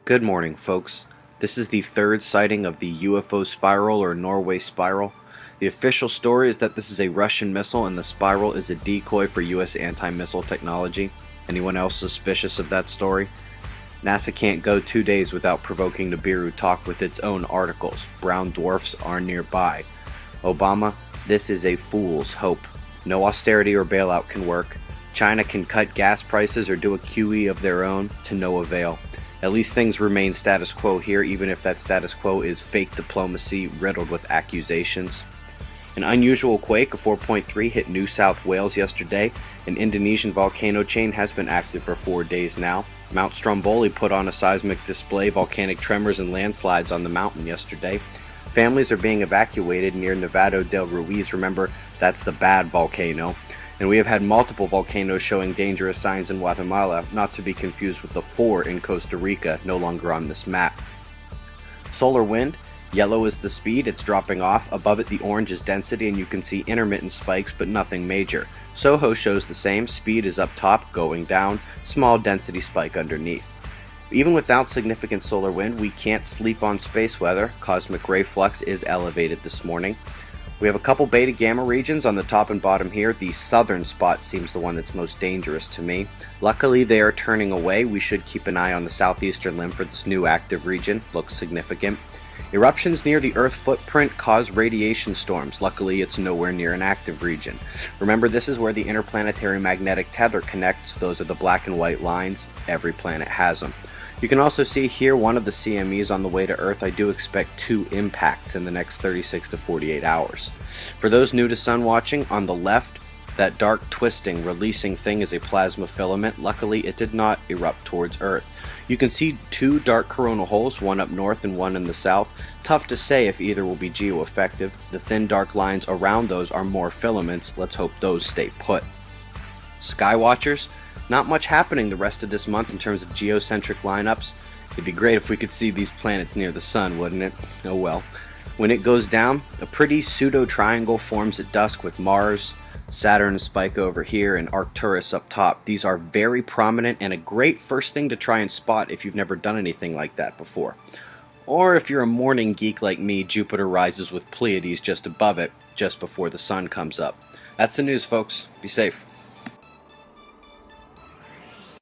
Good morning, folks. This is the third sighting of the UFO spiral or Norway spiral. The official story is that this is a Russian missile and the spiral is a decoy for US anti-missile technology. Anyone else suspicious of that story? NASA can't go 2 days without provoking Nibiru talk with its own articles. Brown dwarfs are nearby. Obama, this is a fool's hope. No austerity or bailout can work. China can cut gas prices or do a QE of their own, to no avail. At least things remain status quo here, even if that status quo is fake diplomacy riddled with accusations. An unusual quake of 4.3 hit New South Wales yesterday. An Indonesian volcano chain has been active for 4 days now. Mount Stromboli put on a seismic display, volcanic tremors and landslides on the mountain yesterday. Families are being evacuated near Nevado del Ruiz. Remember, that's the bad volcano. And we have had multiple volcanoes showing dangerous signs in Guatemala, not to be confused with the 4 in Costa Rica, no longer on this map. Solar wind, yellow is the speed, it's dropping off. Above it the orange is density and you can see intermittent spikes but nothing major. SOHO shows the same, speed is up top, going down, small density spike underneath. Even without significant solar wind, we can't sleep on space weather. Cosmic ray flux is elevated this morning. We have a couple beta gamma regions on the top and bottom here. The southern spot seems the one that's most dangerous to me. Luckily they are turning away. We should keep an eye on the southeastern limb for this new active region. Looks significant. Eruptions near the Earth footprint cause radiation storms. Luckily it's nowhere near an active region. Remember, this is where the interplanetary magnetic tether connects. Those are the black and white lines. Every planet has them. You can also see here one of the CMEs on the way to Earth. I do expect 2 impacts in the next 36 to 48 hours. For those new to sun watching, on the left, that dark twisting, releasing thing is a plasma filament. Luckily, it did not erupt towards Earth. You can see 2 dark coronal holes, one up north and one in the south. Tough to say if either will be geoeffective. The thin dark lines around those are more filaments. Let's hope those stay put. Sky watchers, not much happening the rest of this month in terms of geocentric lineups. It'd be great if we could see these planets near the sun, wouldn't it? Oh well. When it goes down, a pretty pseudo triangle forms at dusk with Mars, Saturn spike over here, and Arcturus up top. These are very prominent and a great first thing to try and spot if you've never done anything like that before. Or if you're a morning geek like me, Jupiter rises with Pleiades just above it, just before the sun comes up. That's the news, folks. Be safe.